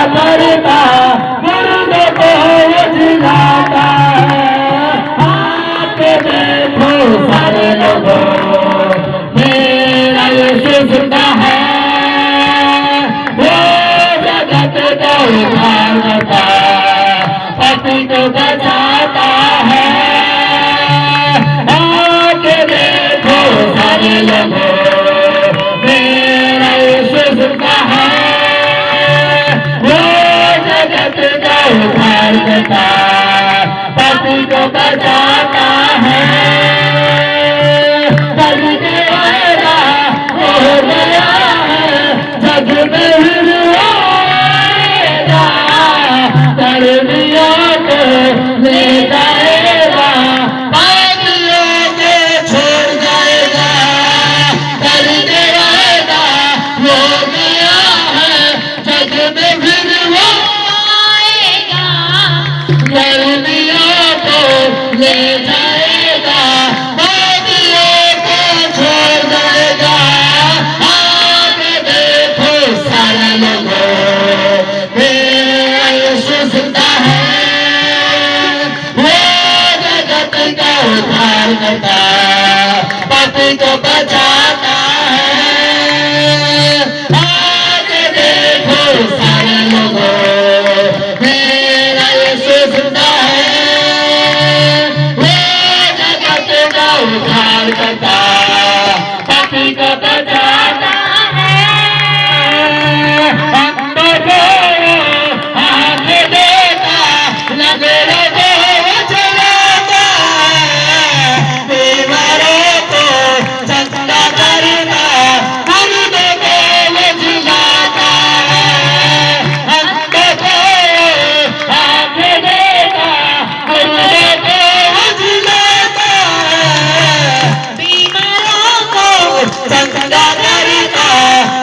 करता मुर्दे को जिलाता है। आके देखो सारे लोगों मेरा यीशु जिंदा है। वो जगत को उद्धार करता पापी को बचाता है। आके देखो सारे लोगों मेरा यीशु जिंदा है। वो जगत का उद्धार करता पापी को बचाता है। जग के आएगा हो गया है, जग में हिलवाएगा, धर्मियों को ले जाएगा, पापियों को छोड़ जाएगा। जग के आएगा हो गया है, जग में हिलवाएगा, धर्मियों को ले जाएगा, पापियों को छोड़ जाएगा। आगे देखो सारे लोगों मेरा यीशु जिंदा है। वो जगत का उद्धार करता पापी को बचाता है। आगे देखो सारे लोगों मेरा यीशु जिंदा है। वो जगत का उद्धार करता पापी को बचाता है। अंधों को आंखें देता, लंगड़ों को चलाता है, बीमारों को चंगा करता, मुर्दों को वो जिलाता है। अंधों को आंखें देता, मुर्दों को वो जिलाता है, बीमारों को चंगा करता,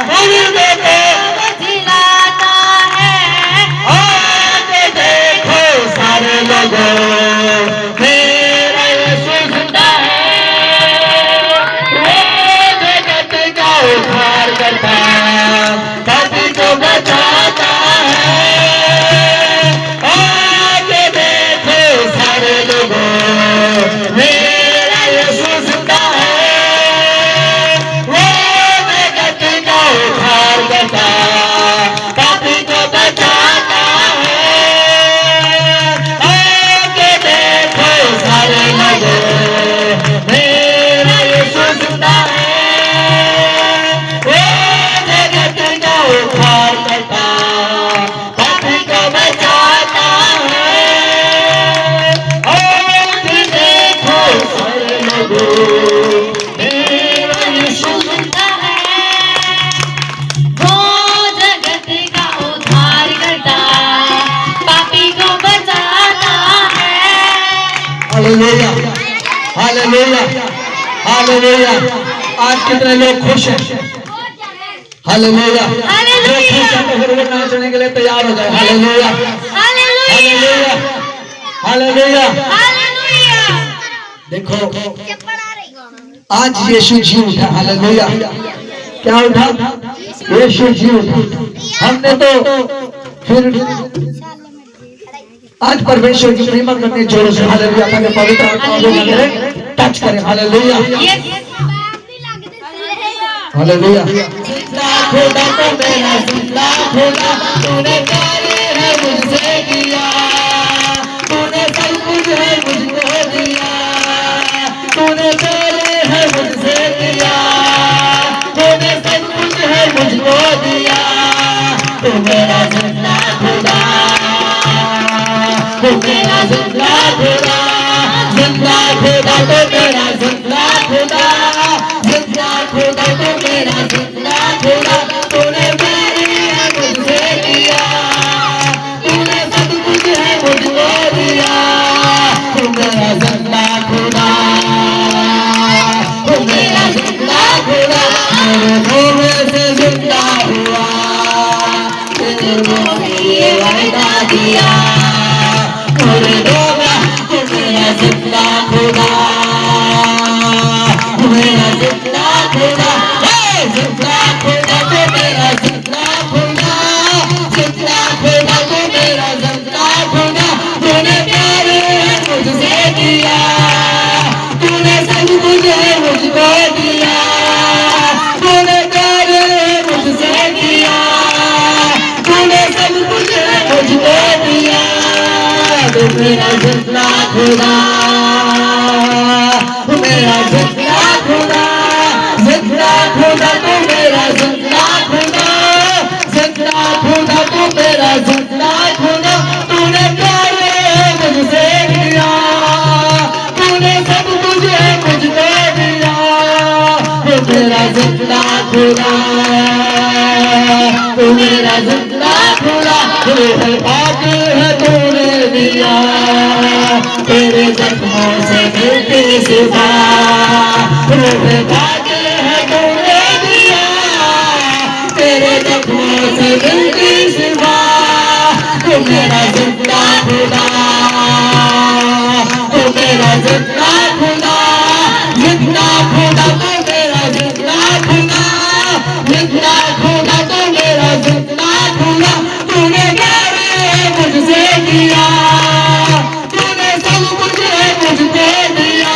मुर्दों को वो जिलाता है। आगे देखो सारे लोगों मेरा यीशु जिंदा है। वो जगत का उद्धार करता पापी को बचाता है। आगे देखो सारे लोगों मेरा यीशु जिंदा है। वो जगत का उद्धार करता पापी को बचाता है। आगे देखो सारे लोगों मेरा यीशु जिंदा है। वो जगत का उद्धार करता पापी को बचाता है। आगे देखो सारे लोगों मेरा यीशु जिंदा है। वो जगत का उद्धार करता पापी को बचाता है। Hallelujah, hallelujah, hallelujah. आज कितने लोग खुश हैं? हालेलुया। जो खुश हैं तो फिर वो नाचने के लिए तैयार हो जाए। Hallelujah, hallelujah, hallelujah. हालेलुया। देखो आज यीशु जी उठा। हालेलुया। क्या उठा? यीशु जी उठा। हमने तो फिर आज परमेश्वर की महिमा करने जोरों से हालेलुया ताकि पवित्र आत्मा को हमें टच करे। Hallelujah, hallelujah. जिंदा खुदा तो मेरा जिंदा खुदा, तूने प्यारे है मुझसे किया, तूने सब कुछ है मुझको दिया, तूने प्यारे है मुझसे किया, तूने सब कुछ है मुझको दिया। तू मेरा जिंदा खुदा, तू मेरा जिंदा खुदा, जिंदा खुदा तो मेरा जिंदा खुदा, जिंदा खुदा तो मेरा जिंदा खुदा, तूने प्यारे है मुझसे किया, तूने सब कुछ है मुझको दिया। तू मेरा जिंदा खुदा, तू मेरा जिंदा खुदा, मेरे मुंह से जिंदा हुआ, तेरे मेरा जिंदा खुदा, मेरा जिंदा खुदा, जिंदा खुदा तू मेरा जिंदा खुदा, जिंदा खुदा तू मेरा जिंदा खुदा। तूने प्यार मुझसे किया, तूने सब कुछ मुझको दिया, तू मेरा जिंदा खुदा, तू मेरा जिंदा खुदा। पाक है तूने दिया, तेरे जख्मों से मिलती शिफा, पाक है तूने दिया, तेरे जख्मों से मिलती शिफा। तू मेरा जिंदा खुदा, तू मेरा जिंदा खुदा, जिंदा खुदा तू मेरा जिंदा खुदा, जिंदा खुदा तू मेरा जिंदा खुदा। तूने प्यार मुझसे किया, तूने सब कुछ मुझको दिया,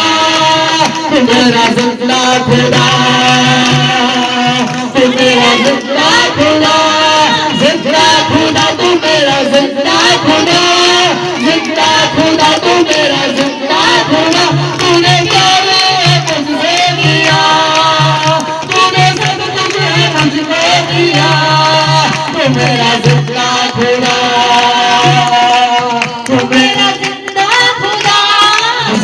तू मेरा जिंदा खुदा, तू मेरा जिंदा खुदा, जिंदा खुदा तू मेरा जिंदा खुदा, जिंदा खुदा तू मेरा जिंदा खुदा। तूने प्यार मुझसे किया, तूने सब कुछ मुझको दिया, तू मेरा जिंदा खुदा, तू मेरा जिंदा खुदा,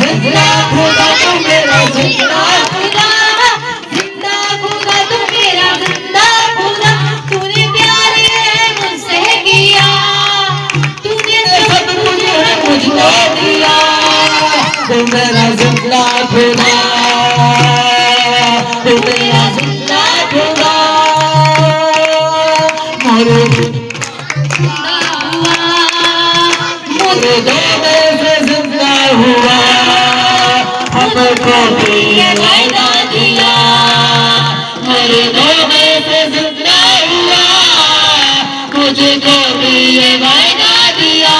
जिंदा खुदा तू मेरा जिंदा खुदा, जिंदा खुदा तू मेरा जिंदा खुदा। तूने प्यार मुझसे किया, तूने सब कुछ मुझको दिया, तू मेरा जिंदा खुदा, तू मेरा जिंदा खुदा। मुर्दों में से जिंदा हुआ, हमको भी ये वायदा दिया, मुर्दों में से जिंदा हुआ, मुझको भी ये वायदा दिया।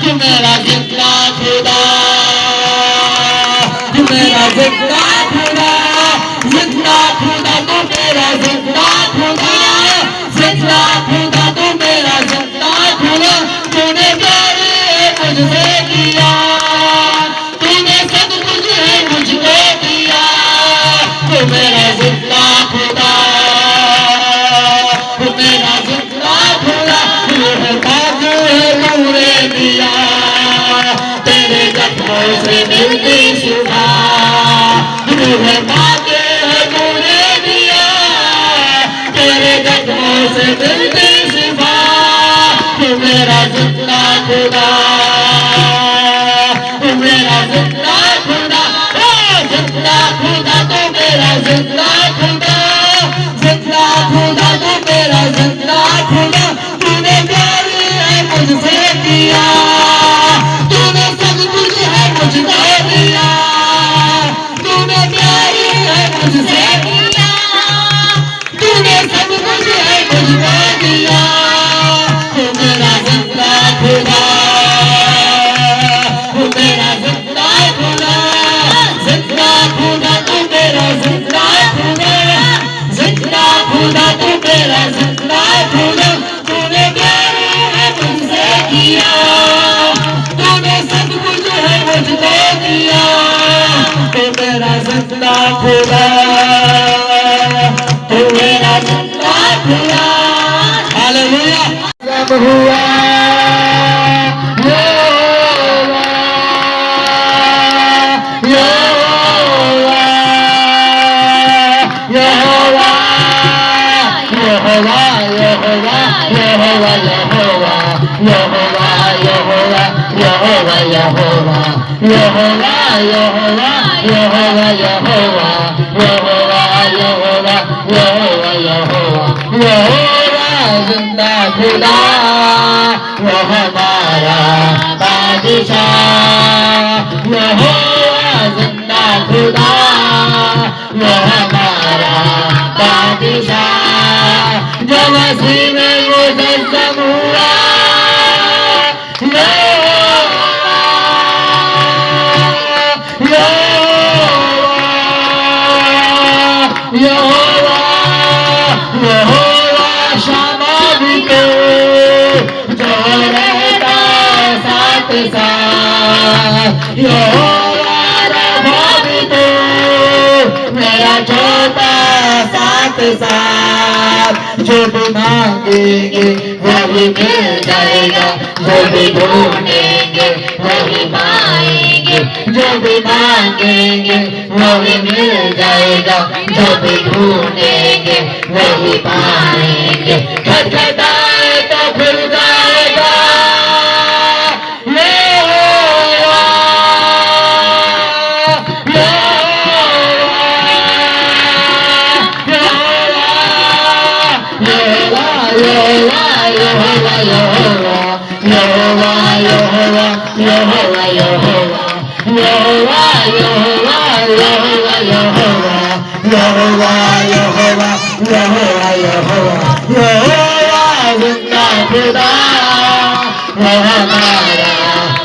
तू मेरा जिंदा खुदा, तू मेरा जिंदा खुदा, जिंदा खुदा तू मेरा जिंदा खुदा, जिंदा खुदा तू मेरा जिंदा खुदा। तूने प्यार मुझसे किया, तूने सब कुछ मुझको दिया, तू मेरा जिंदा खुदा, तू मेरा जिंदा खुदा। तू है पाक है तूने दिया, तेरे जख्मों से मिलती शिफा, तू है पाक है तूने दिया, तेरे जख्मों से मिलती शिफा। तू मेरा जिंदा खुदा, तू मेरा जिंदा खुदा, जिंदा खुदा तू मेरा जिंदा खुदा, जिंदा खुदा तू मेरा जिंदा खुदा। तूने प्यार मुझसे किया, तूने सब कुछ मुझको दिया, तूने प्यार मुझसे किया, तूने सब कुछ मुझको दिया। तू मेरा जिंदा खुदा, तू मेरा जिंदा खुदा, जिंदा खुदा तू मेरा जिंदा खुदा, जिंदा खुदा तू मेरा जिंदा खुदा। तूने प्यार मुझसे किया, तूने सब कुछ मुझको दिया, तू मेरा जिंदा खुदा, तू मेरा जिंदा खुदा। हालेलुया। सब हुआ यहोवा, यहोवा, यहोवा, यहोवा, यहोवा, यहोवा, यहोवा, यहोवा, यहोवा, यहोवा, यहोवा, यहोवा, यहोवा, यहोवा, यहोवा, यहोवा, यहोवा, यहोवा, यहोवा जिंदा खुदा, वो हमारा बादशाह, यहोवा जिंदा खुदा, वो हमारा बादशाह, जो मसीह में मुजस्सम हुआ, यहोवा, यहोवा शमा भी तो जो रहता साथ साथ यहोवा रफ़ा भी तो मेरा छोटा साथ साथ। जो भी मांगेंगे वही मिल जाएगा, जो भी ढूंढेंगे वही पाएंगे। जो भी मांगेंगे वही मिल जाएगा, जो भी ढूंढेंगे वही पाएंगे। खटखटाए तो खुल जाएगा, यहोवा जिंदा खुदा वो हमारा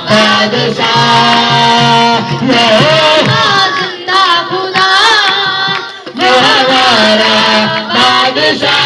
बादशाह। यहोवा जिंदा खुदा वो हमारा बादशाह।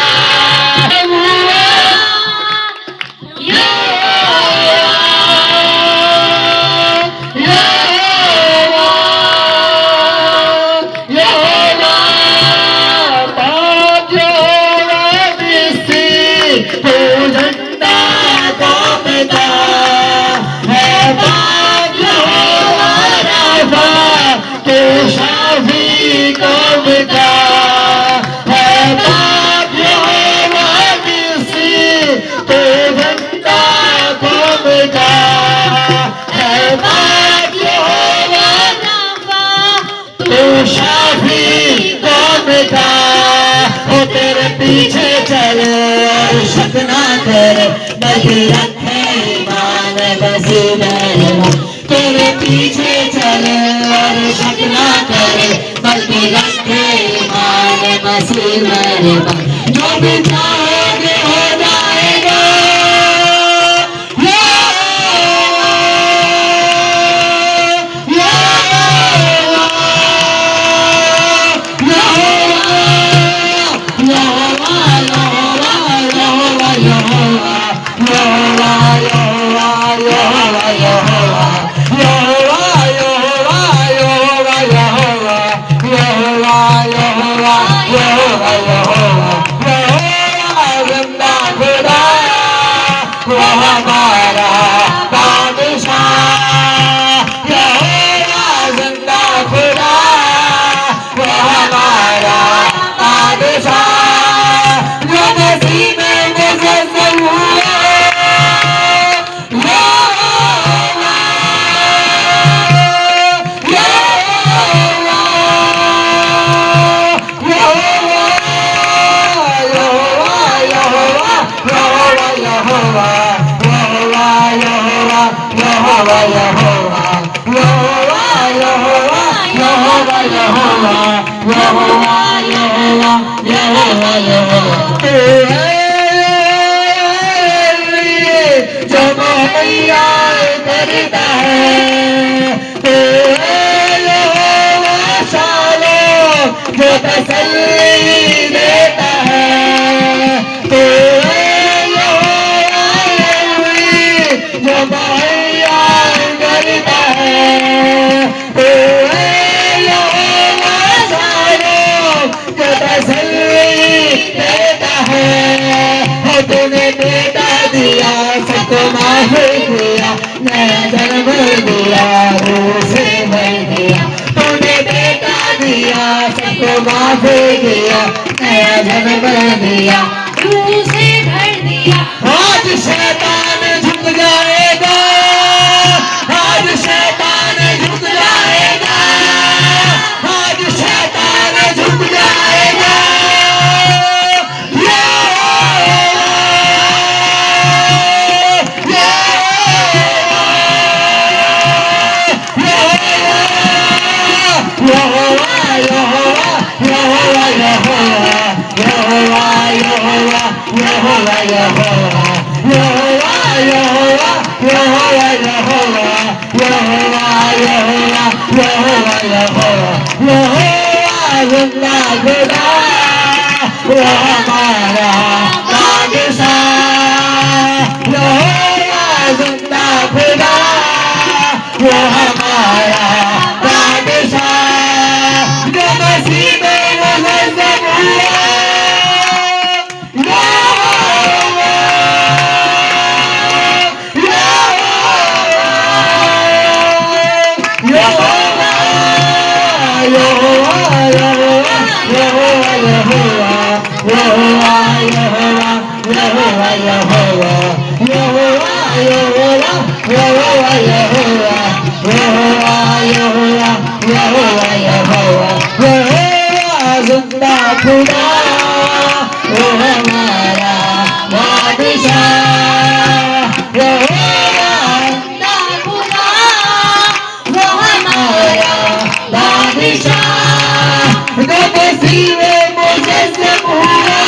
तेरे पीछे चले और शक ना करे, बल्कि रखे ईमान बसी मेरे। तेरे पीछे चले और शक ना करे, बल्कि रखे ईमान बसी मेरे। जो भी चाहोगे हो जाएगा, तसल्ली देता है। तो जो बहैया करता है, तो जो तसल्ली देता है। तूने बेटा दिया, सबको माफ किया, नया जन्म दिया, रूह से भर दिया। तूने बेटा दिया, सबको माफ किया, नया जन्म दिया, रूह से भर दिया। आज शैतान झुक जाएगा, आज शैतान झुक जाएगा, आज शैतान झुक जाएगा। वो हमारा जिंदा खुदा वो हमारा बादशाह, जिंदा खुदा वो हमारा बादशाह, नसीबे मुझे से पूरा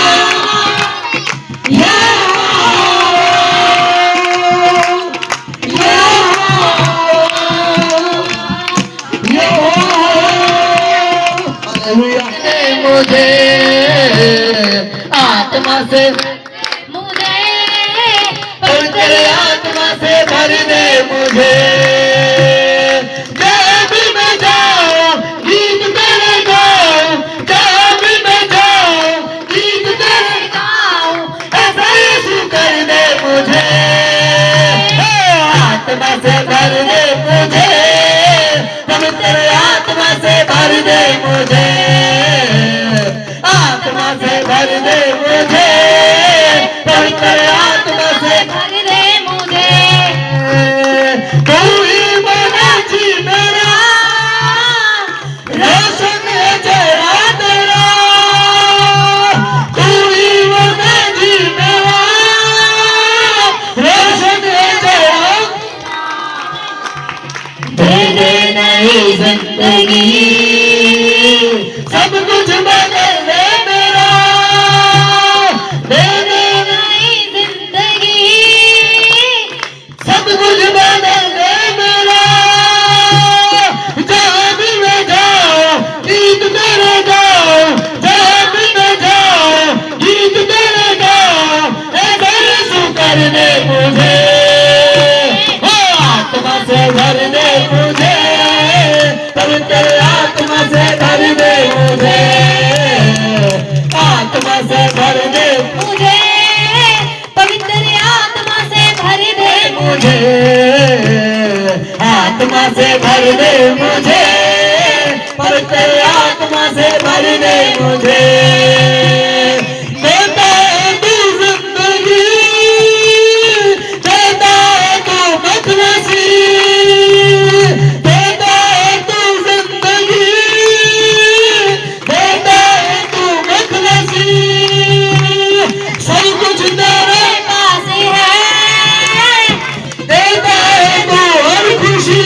मुझे आत्मा से मुझे पवित्र आत्मा से भर दे मुझे, जहाँ भी मैं जाऊं गीत तेरे गाऊं, जहाँ भी मैं जाऊं गीत तेरे गाऊं, ऐसा यीशु कर दे मुझे, आत्मा से भर दे मुझे, पवित्र आत्मा से भर दे मुझे, आत्मा से भर दे मुझे, पवित्र आत्मा से भर दे मुझे, तू ही बना जी मेरा, रोशन है चेहरा तेरा, तू ही बना जी मेरा, रोशन है चेहरा, दे दे नई जिंदगी, सब कुछ बदल दे मेरा, दे दे नई जिंदगी, सब कुछ बदल दे मेरा, जहाँ भी मैं जाऊं गीत तेरे गाऊं, जहाँ भी मैं जाऊं गीत तेरे गाऊं, ऐसा यीशु कर दे मुझे, आत्मा से भर दे मुझे, पवित्र आत्मा से भर दे मुझे, आत्मा से भर दे मुझे पवित्र आत्मा से भर दे मुझे, आत्मा से भर दे मुझे, पवित्र आत्मा से भर दे मुझे, देता है तू जिंदगी, देता है तू मखलसी, देता है तू जिंदगी, देता है तू मखलसी, सब कुछ तेरे पास है, देता है तू हर खुशी,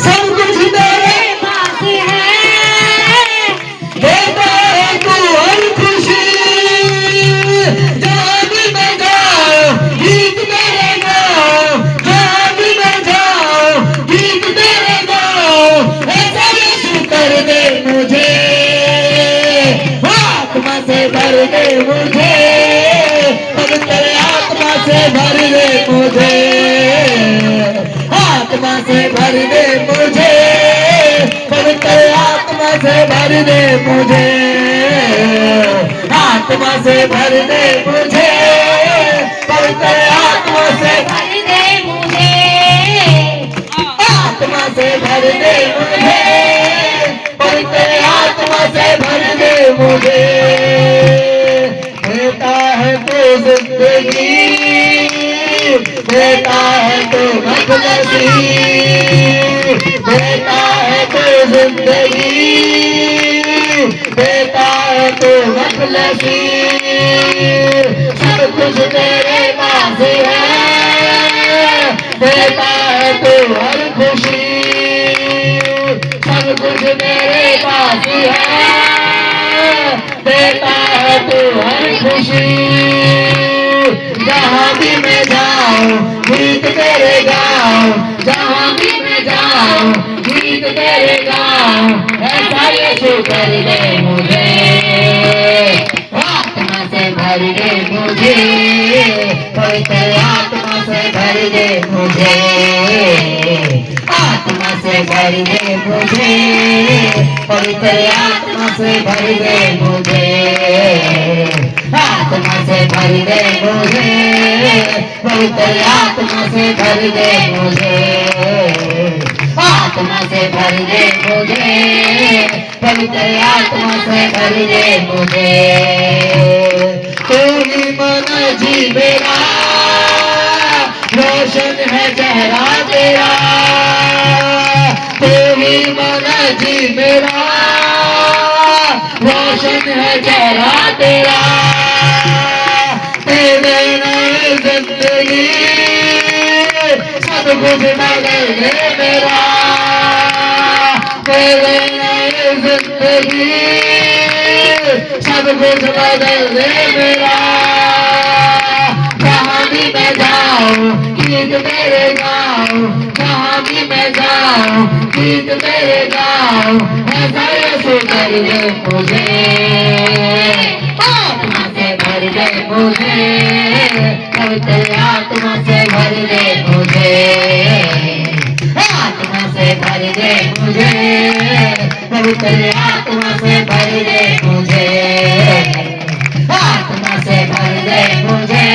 सब कुछ तेरे पास है, देता है तू हर खुशी, जहाँ भी मैं जाऊं गीत तेरे गाऊं, जहाँ भी मैं जाऊं गीत तेरे गाऊं, ऐसा यीशु कर दे मुझे, आत्मा से भर दे मुझे, पवित्र आत्मा से भर दे मुझे, आत्मा से भर दे मुझे, पवित्र आत्मा से भर दे मुझे, आत्मा से भर दे मुझे, पवित्र आत्मा से भर दे मुझे, आत्मा से भर दे मुझे, पवित्र आत्मा से भर दे मुझे, देता है तो जिंदगी, देता है तो मखलसी, देता है तो जिंदगी, देता है तो मखलसी, सब कुछ तेरे पास है, देता है तो हर खुशी, सब कुछ मेरे पास है, देता है तो हर खुशी, जहाँ भी मैं जाऊं गीत तेरे गाऊं, जहाँ भी मैं जाऊं गीत तेरे गाऊं, ऐसा यीशु कर दे मुझे, आत्मा से भर दे मुझे, पवित्र आत्मा से भर दे मुझे, आत्मा से भर दे मुझे, पवित्र आत्मा से भर दे मुझे, आत्मा से भर दे मुझे, पवित्र आत्मा से भर दे मुझे, आत्मा से भर दे मुझे, पवित्र आत्मा से भर दे मुझे। जी मेरा, रोशन है चेहरा तेरा, तू ही मौला जी मेरा, रोशन है चेहरा तेरा, तेरे नए जिंदगी सब कुछ बदल दे मेरा, तेरे नए जिंदगी सब कुछ बदल दे मेरा, जहाँ भी मैं जाऊँ गीत मेरे गाऊँ, जहाँ भी मैं जाऊँ गीत मेरे गाऊँ, ऐसा यीशु कर दे मुझे, आत्मा से भर दे मुझे, पवित्र आत्मा से भर दे मुझे, आत्मा से भर दे मुझे, पवित्र आत्मा से भर दे मुझे, आत्मा से भर दे मुझे,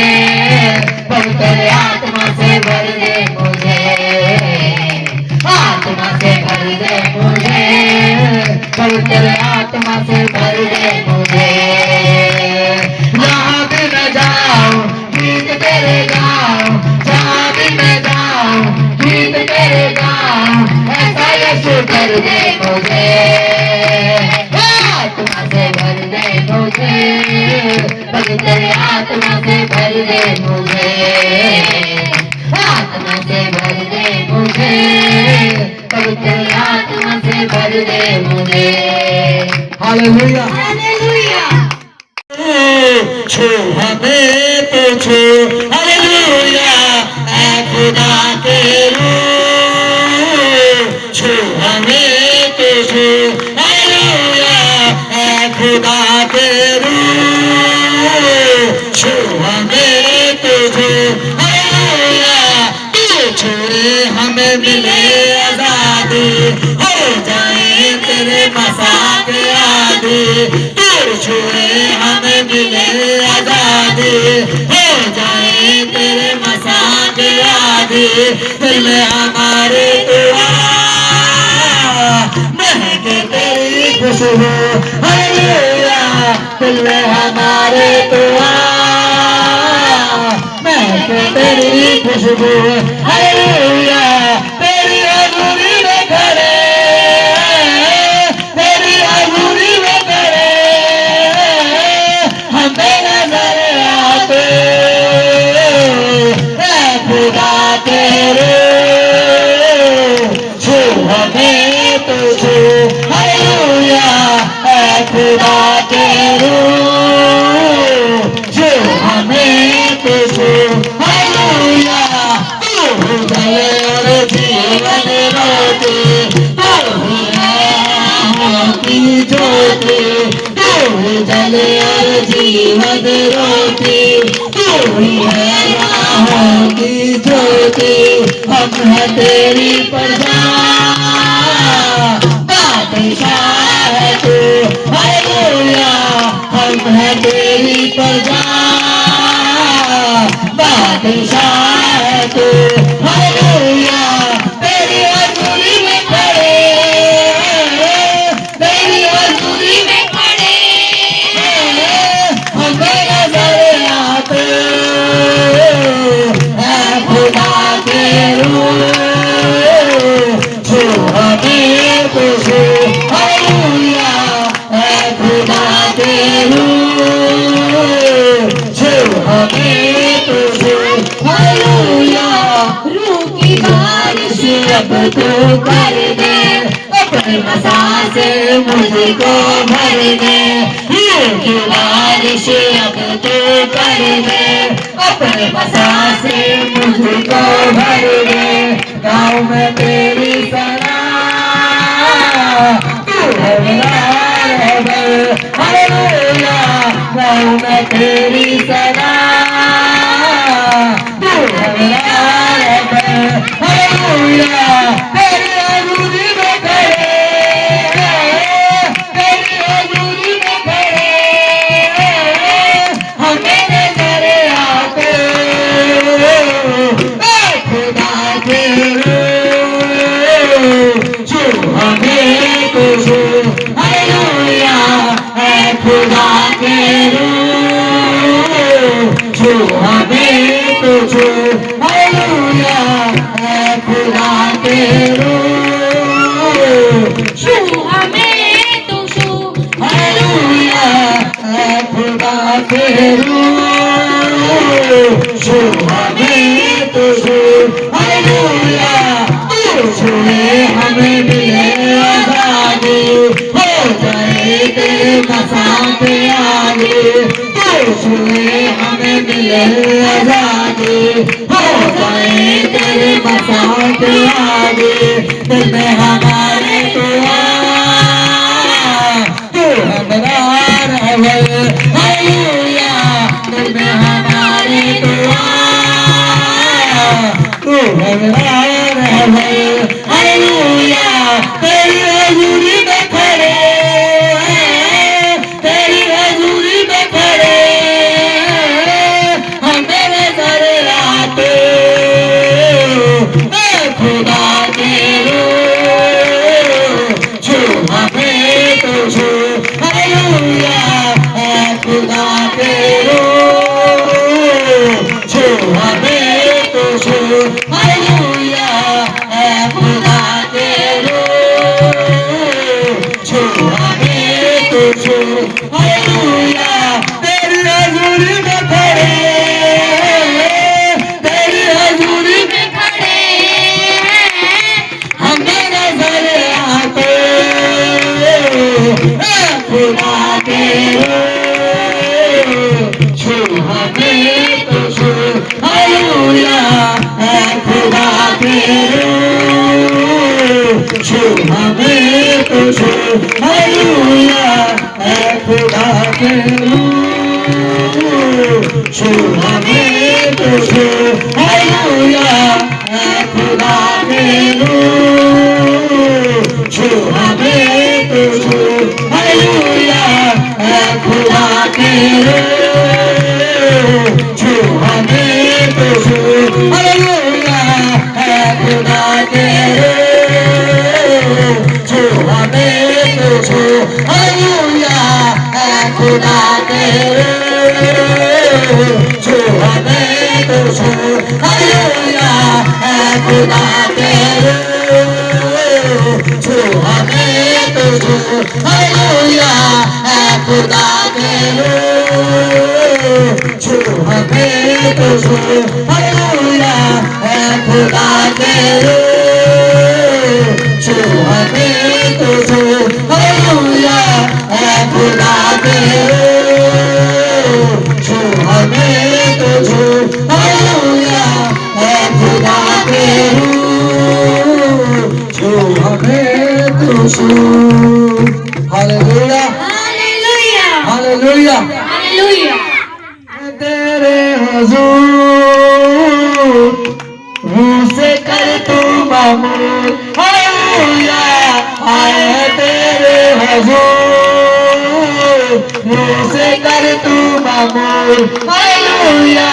पवित्र आत्मा से भर दे मुझे, आत्मा से भर दे मुझे, पवित्र आत्मा से भर दे मुझे, जहाँ भी मैं जाऊँ गीत तेरे गाऊँ, जहाँ भी मैं जाऊँ गीत तेरे गाऊँ, ऐसा यीशु कर दे मुझे, आत्मा से भर दे मुझे, पवित्र आत्मा से भर दे मुझे, आत्मा से भर दे मुझे, पवित्र आत्मा से भर दे मुझे। Hallelujah hallelujah. छू हमें तो छू, हालेलुया ऐ खुदा के रूह, छू हमें तो छू, हालेलुया ऐ खुदा के रूह, छू हमें तो छू, हालेलुया तू छुए हमें मिले आजादी, हो जाए तेरे मसाक आदि, तू छुए हमें मिले आजादी, हो जाए तेरे मसाक आदि, दिल में हमारे दुआ महके तेरी खुशबू, हालेलुया दिल में हमारे दुआ महके तेरी खुशबू, हालेलुया तेरी हजूरी में खड़े, तेरी हजूरी में खड़े हमें नजर आते, ऐ खुदा तेरे छू हमें तो छू, हालेलुया ऐ खुदा तेरे छू हमें तो छू, हालेलुया तू जले और जीवन रोटी, तू है की ज्योति, तू जले और जीवन रोटी, तू है राहों की ज्योति, हम है तेरी प्रजा, बादशाह है तू, हालेलुया हम है तेरी प्रजा, बादशाह है तू, हालेलुया तेरी हजूरी में खड़े, तेरी हजूरी में खड़े हमें नजर आते, ऐ खुदा के रूह छू हमें तो छू, हालेलुया ऐ खुदा के रूह छू हमें तो छू, हालेलुया रूह की बारिश अब तू कर दे, अपने मसा से मुझको भर दे, रूह की बारिश अब तू कर दे, अपने मसा से मुझको भर दे, गाँव में तेरी सना तू है मेरा रहबर, हालेलुया गाँव में तेरी सना तू है मेरा रहबर, हालेलुया तेरी हजूरी में खड़े, तेरी हजूरी में खड़े हमें नजर आते, ऐ खुदा के छू हमें तो छू, हालेलुया ऐ खुदा के रूह हमें तो छू हालेलुया है खुदा के रूह छू हमें तू छू हालेलुया है खुदा के रूह छू हमें तो छू हालेलुया तू छूए हमें मिले आजादी हो जाए तेरे मसाह के आगे तू छूए हमें मिले आजादी हो जाए तेरे मसाह के आगे दिल में हमारे तो तू हमरा रहे हालेलुया दिल में हमारे तो तू हमरा रहे हालेलुया तेरी हजूरी में खड़े तेरी हजूरी में खड़े हम मेरे घर आते खुदा के रूह छू हमें तो छू हालेलुया खुदा के रूह छू हमें तो छू हालेलुया खुदा के रूह छू हमें तो छू हालेलुया तेरी हजूरी में खड़े तेरी हजूरी में खड़े हम नजर आते खुदा के रूह छू हमें तो छू हालेलुया खुदा के रूह छू हमें तो छू हालेलुया खुदा के रूह छू हमें तो छू हालेलुया खुदा के रूह छू हमें तो छू हालेलुया खुदा के रूह छू हमें तो छू हालेलुया खुदा के रूह छू हमें तो छू हालेलुया खुदा के रूह छू हमें तो छू हालेलुया खुदा के रूह छू हमें तो छू हालेलुया खुदा के रूह छू हमें तो छू हालेलुया खुदा के रूह छू हमें तो छू हालेलुया खुदा के रूह छू हमें तो छू हालेलुया खुदा के रूह छू हमें तो छू हालेलुया हालेलुया हालेलुया हालेलुया तेरे हुजूर रूह से कर तू मामूल हालेलुया आए हैं तेरे हुजूर रूह से कर तू मामूल हालेलुया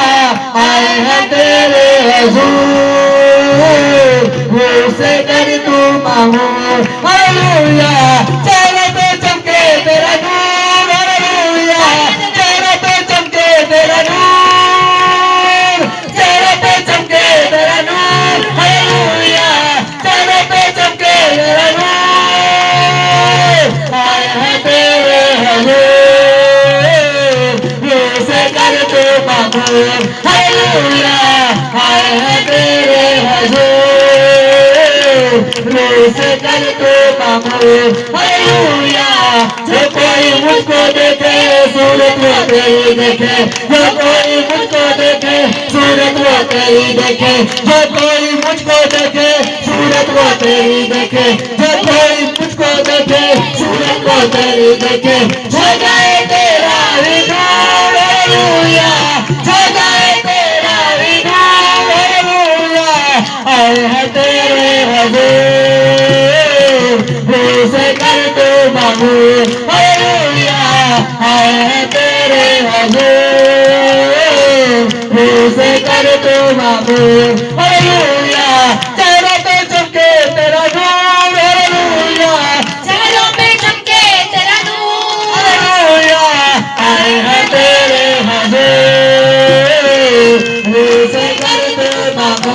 आए हैं तेरे हुजूर रूह से कर तू मामूल हालेलुया चेहरे पे चमके तेरा नूर हालेलुया चेहरे पे चमके तेरा नूर चेहरे पे चमके तेरा नूर हालेलुया चेहरे पे चमके तेरा नूर आए हैं तेरे हुजूर रूह से कर तू मामूल हालेलुया आए हैं तेरे हुजूर रूह से कर तू मामूल हालेलुया जो कोई मुझको देखे सूरत वो तेरी देखे जो कोई मुझको देखे सूरत वो तेरी देखे जो कोई मुझको देखे सूरत वो तेरी देखे जो कोई मुझको देखे सूरत वो तेरी देखे जो गाए तेरा विधान हालेलुया जो गाए तेरा विधान हालेलुया आए हैं तेरे हुजूर रूह से कर तू मामूल हालेलुया आए हैं तेरे हुजूर रूह से कर तू मामूल हालेलुया चेहरों पे चमके तेरा नूर हालेलुया चेहरों पे चमके तेरा नूर हालेलुया आए हैं तेरे हुजूर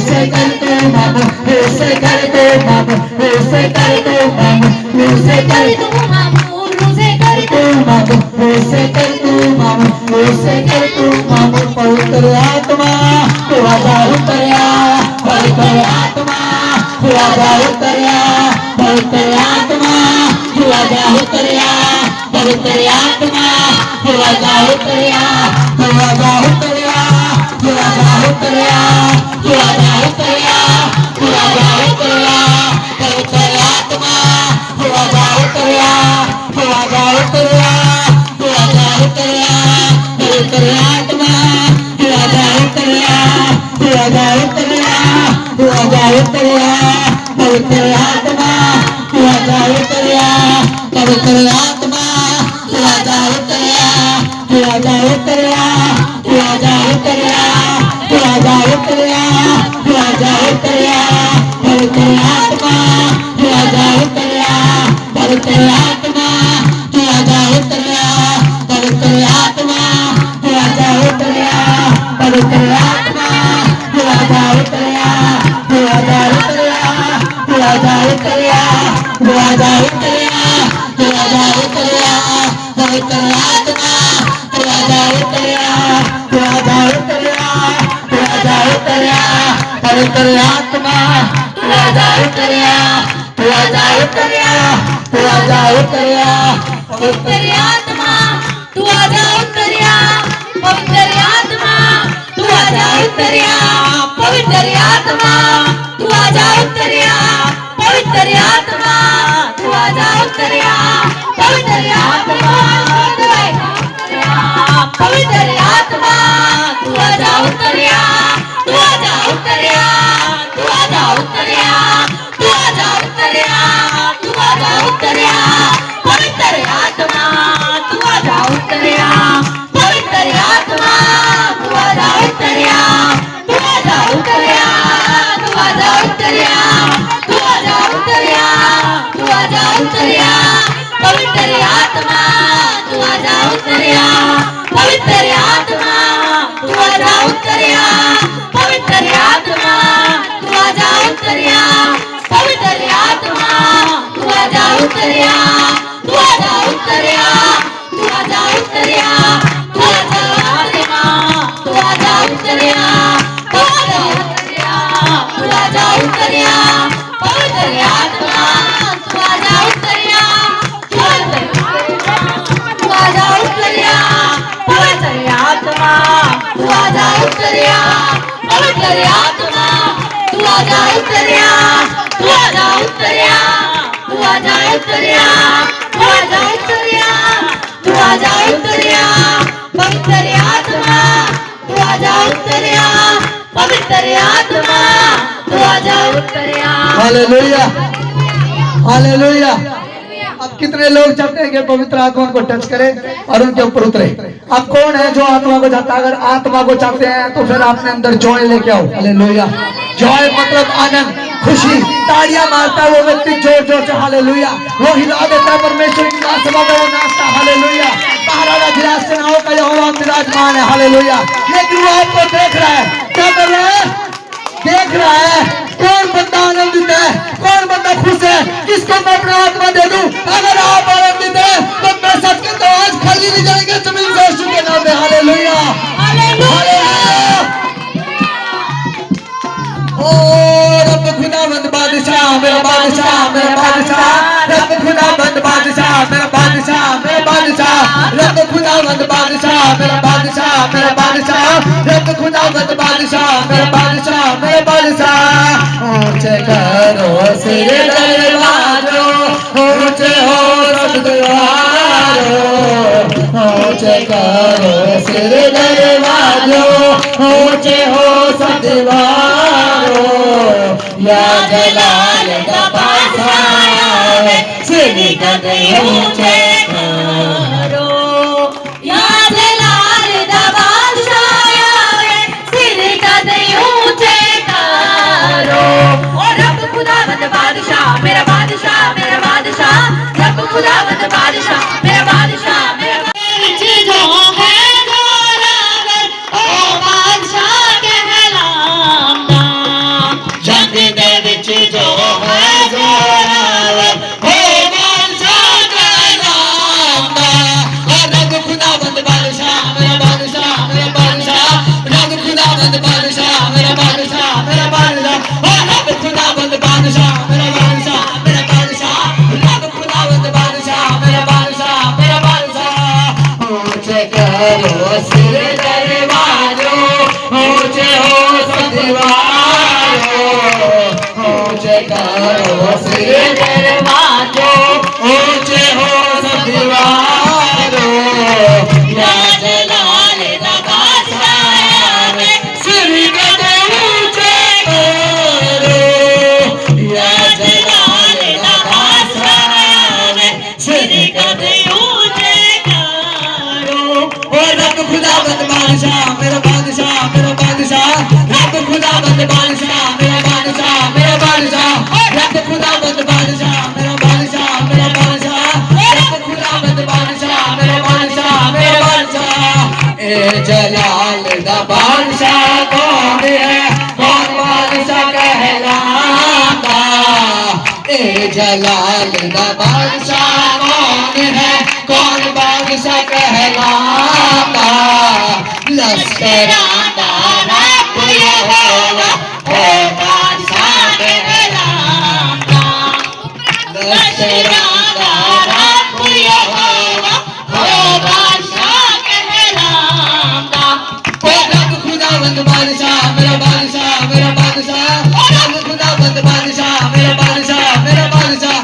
ऐसे कर तू मामू, ऐसे कर तू मामू, ऐसे कर तू मामू, ऐसे कर तू मामू, ऐसे कर तू मामू, ऐसे कर तू मामू, ऐसे कर तू मामू। पवित्र आत्मा तू आजा उतरिया, पवित्र आत्मा तू आजा उतरिया, पवित्र आत्मा तू आजा उतरिया, पवित्र आत्मा तू आजा उतरिया, तू आजा उतरिया, तू आजा उतरिया, तू आजा उतरिया, तू आजा उतरिया, पवित्र आत्मा तू आजा उतरिया, तू आजा उतरिया, तू आजा उतरिया, पवित्र आत्मा तू आजा उतरिया, तू आजा उतरिया, तू आजा उतरिया, पवित्र आत्मा तू आजा उतरिया, पवित्र आत्मा तू आजा उतरिया, तू आजा उतरिया, तू आजा उतरिया, तू आजा उतरिया, तू आजा उतरिया, पवित्र आत्मा तू आजा उतरिया, पवित्र आत्मा तू आजा उतरिया, पवित्र आत्मा तू आजा उतरिया, पवित्र आत्मा तू आजा उतरिया, तू आजा उतरिया, तू आजा उतरिया, तू आजा उतरिया, तू आजा उतरिया, पवित्र आत्मा तू आजा उतरिया, तू आजा उतरिया, तू आजा उतरिया, पवित्र आत्मा तू आजा उतरिया, तू आजा उतरिया, तू आजा उतरिया, पवित्र आत्मा तू आजा उतरिया, पवित्र आत्मा तू आजा उतरिया, पवित्र आत्मा तू आजा उतरिया, पवित्र आत्मा तू आजा उतरिया, पवित्र आत्मा तू आजा उतरिया, तू आजा उतरिया, तू आजा उतरिया, तू आजा उतरिया, तू आजा उतरिया, पवित्र आत्मा तू आजा उतरिया, पवित्र आत्मा तू आजा उतरिया, तू आजा उतरिया, तू आजा उतरिया, तू आजा उतरिया, तू आजा उतरिया, पवित्र आत्मा तू आजा उतरिया, पवित्र आत्मा तू आजा उतरिया, पवित्र आत्मा तू आजा उतरिया, पवित्र आत्मा तू आजा उतरिया, तू आजा उतरिया, तू आजा उतरिया, तू आजा आत्मा तू आजा उतरिया, तू आजा उतरिया, तू आजा उतरिया, पवित्र आत्मा तू आजा उतरिया, तू आजा उतरिया, पवित्र आत्मा तू आजा उतरिया, पवित्र आत्मा तू आजा उतरिया, तू आजा उतरिया, तू आजा उतरिया, तू आजा उतरिया, तू आजा उतरिया, पवित्र आत्मा तू आजा उतरिया, पवित्र आत्मा तू आजा उतरिया। Hallelujah, hallelujah. अब कितने लोग चाहते हैं कि पवित्र आत्मा को टच करे और उनके ऊपर उतरे? अब कौन है जो आत्मा को चाहता है? अगर आत्मा को चाहते हैं तो फिर अपने अंदर जॉय लेके आओ। हालेलुया। जॉय मतलब आनंद, खुशी। ताड़ियां मारता है वो व्यक्ति जोर जोर से, हालेलुया। वो हिला देता है परमेश्वर की सभा में, वो नाचता है, हालेलुया। महाराजा धिराज सेनाओं का यहोवा विराजमान है, हालेलुया। लेकिन वो आपको देख रहा है, क्या कर रहा है? देख रहा है कौन बंदा आनंदित है, कौन बंदा खुश है, किसको मैं अपना आत्मा दे दूं। अगर आप आनंदित है तो मैं सच कहता हूं आज खाली नहीं जाएंगे जमीन से यीशु के नाम में। Hallelujah, hallelujah. ओ रब खुदावंद बादशाह, मेरा बादशाह, मेरा बादशाह, रब खुदावंद बादशाह, मेरा बादशाह, मेरा बादशाह, रब खुदावंद बादशाह, मेरा बादशाह, मेरा बादशाह, रब खुदावंद बादशाह, मेरा बादशाह, मेरा बादशाह। ऊंचे करो सिर दरवाजों, ऊंचे हो सब दरवाजों, ऊंचे करो सिर दरवाजों, ऊंचे हो सब दीवारों। या जलाल दा बादशाह सिर कदे ऊंचे करो, या जलाल दा बादशाह सिर कदे ऊंचे करो। और रब खुदावंद बादशाह, मेरा बादशाह, मेरा बादशाह, रब खुदावंद बादशाह, मेरा बादशाह, मेरा जो है जोरावर ओ बादशाह कहलाता। खुदावंद बादशाह मेरा बादशाह मेरा बादशाह ओ रब खुदावंद बादशाह मेरा बादशाह मेरा बादशाह रब खुदावंद बादशाह मेरा बादशाह मेरा बादशाह ऊंचे करो सिर दरवाजों ऊंचे हो सब दीवारों ऊंचे करो सिर दरवाजों ऊंचे हो सब दीवारों या जलाल दा बादशाह में सिर कदे ऊंचे करो या जलाल दा बादशाह में सिर कदे ऊंचे करो ओ रब खुदावंद बादशाह मेरा बादशाह मेरा बादशाह रब खुदावंद बादशाह मेरा बादशाह मेरा बादशाह रब खुदावंद बादशाह मेरा बादशाह मेरा बादशाह रब खुदावंद बादशाह मेरा बादशाह मेरा बादशाह ए जलाल दा बादशाह कौन है कौन बादशाह कहलाता ए जलाल दा बादशाह कौन है कौन बादशाह कहलाता लश्करां दा रब यहोवा ओ बादशाह कहलाता लश्करां दा रब यहोवा ओ बादशाह कहलाता ओ रब खुदावंद बादशाह मेरा बादशाह मेरा बादशाह रब खुदावंद बादशाह मेरा बादशाह मेरा बादशाह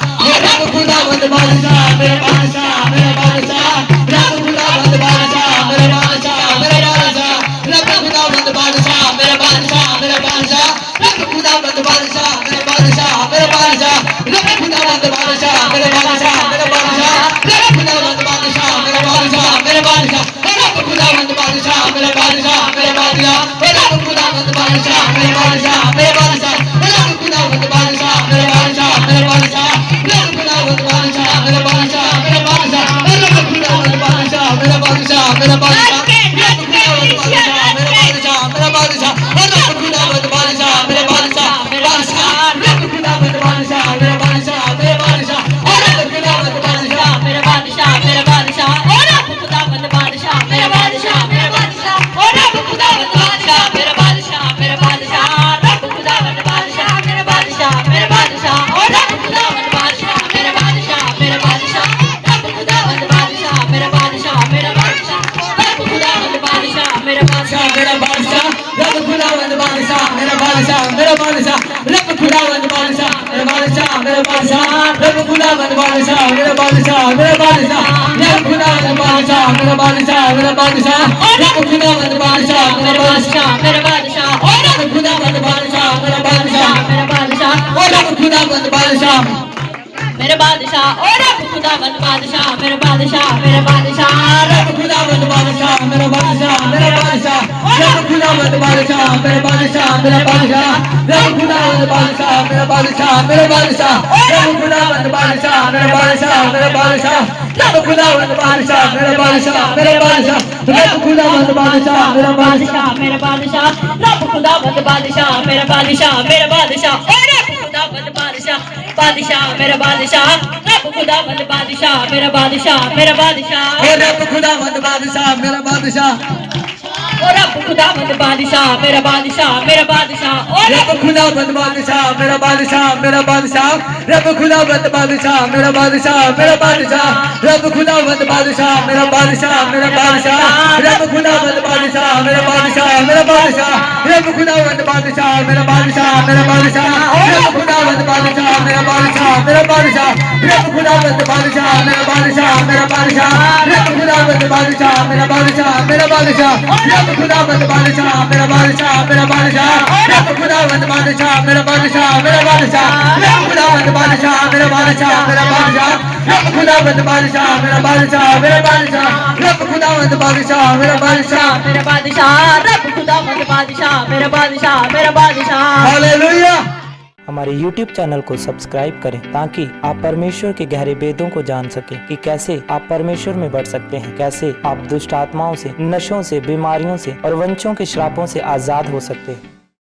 रब खुदावंद बादशाह मेरा बादशाह मेरा बादशाह रब खुदावंद बादशाह मेरा बादशाह मेरा बादशाह रब खुदावंद बादशाह मेरा बादशाह मेरा बादशाह रब खुदावंद बादशाह मेरा बादशाह मेरा बादशाह रब खुदावंद बादशाह मेरा बादशाह मेरा बादशाह रब खुदावंद बादशाह मेरा बादशाह मेरा बादशाह रब खुदावंद बादशाह मेरा बादशाह मेरा बादशाह रब खुदावंद बादशाह मेरा बादशाह मेरा बादशाह रब खुदावंद बादशाह मेरा बादशाह मेरा बादशाह रब खुदावंद बादशाह मेरा बादशाह मेरा बादशाह रब खुदावंद बादशाह मेरा बादशाह मेरा बादशाह रब खुदावंद बादशाह मेरा बादशाह मेरा बादशाह रब खुदावंद बादशाह मेरा बादशाह बादशाह रब खुदावंद बादशाह मेरा बादशाह मेरा बादशाह रब खुदावंद बादशाह मेरा बादशाह मेरा बादशाह ओ रब खुदावंद बादशाह मेरा बादशाह मेरा बादशाह ओ रब खुदावंद बादशाह मेरा बादशाह मेरा बादशाह रब खुदावंद बादशाह मेरा बादशाह मेरा बादशाह ओ रब खुदावंद बादशाह मेरा बादशाह मेरा बादशाह रब खुदावंद बादशाह मेरा बादशाह मेरा बादशाह रब खुदावंद बादशाह मेरा बादशाह मेरा बादशाह रब खुदावंद बादशाह मेरा बादशाह मेरा बादशाह रब खुदावंद बादशाह मेरा बादशाह मेरा बादशाह रब खुदावंद बादशाह मेरा बादशाह मेरा बादशाह रब खुदावंद बादशाह मेरा बादशाह मेरा बादशाह रब खुदावंद बादशाह मेरा बादशाह मेरा बादशाह ओ रब खुदावंद बादशाह मेरा बादशाह मेरा बादशाह ओ रब खुदावंद बादशाह मेरा बादशाह ओ रब खुदावंद बादशाह मेरा बादशाह मेरा बादशाह रब खुदावंद बादशाह मेरा बादशाह मेरा बादशाह रब खुदावंद बादशाह मेरा बादशाह मेरा बादशाह रब खुदावंद बादशाह मेरा बादशाह मेरा बादशाह रब खुदावंद बादशाह मेरा बादशाह मेरा बादशाह रब खुदावंद बादशाह मेरा बादशाह मेरा बादशाह रब खुदावंद बादशाह मेरा बादशाह मेरा बादशाह रब खुदावंद बादशाह मेरा बादशाह मेरा बादशाह ओ रब खुदावंद बादशाह बादशाह मेरा बादशाह रब खुदावंद बादशाह मेरा बादशाह मेरा बादशाह ओ रब खुदावंद बादशाह मेरा बादशाह ओ रब खुदावंद बादशाह मेरा बादशाह मेरा बादशाह ओ रब खुदावंद बादशाह मेरा बादशाह मेरा बादशाह रब खुदावंद बादशाह मेरा बादशाह मेरा बादशाह रब खुदावंद बादशाह मेरा बादशाह मेरा बादशाह रब खुदावंद बादशाह मेरा बादशाह मेरा बादशाह रब खुदावंद बादशाह मेरा बादशाह मेरा बादशाह रब खुदावंद बादशाह मेरा बादशाह मेरा बादशाह रब खुदावंद बादशाह मेरा बादशाह मेरा बादशाह रब खुदावंद बादशाह मेरा बादशाह मेरा बादशाह रब खुदावंद बादशाह मेरा बादशाह मेरा बादशाह रब खुदावंद बादशाह मेरा बादशाह मेरा बादशाह रब खुदावंद बादशाह मेरा बादशाह मेरा बादशाह रब खुदावंद बादशाह मेरा बादशाह मेरा बादशाह रब खुदावंद बादशाह मेरा बादशाह मेरा बादशाह रब खुदावंद बादशाह मेरा बादशाह मेरा बादशाह हालेलुया। हमारे YouTube चैनल को सब्सक्राइब करें ताकि आप परमेश्वर के गहरे वेदों को जान सकें कि कैसे आप परमेश्वर में बढ़ सकते हैं, कैसे आप दुष्ट आत्माओं से, नशों से, बीमारियों से और वंशों के श्रापों से आजाद हो सकते हैं।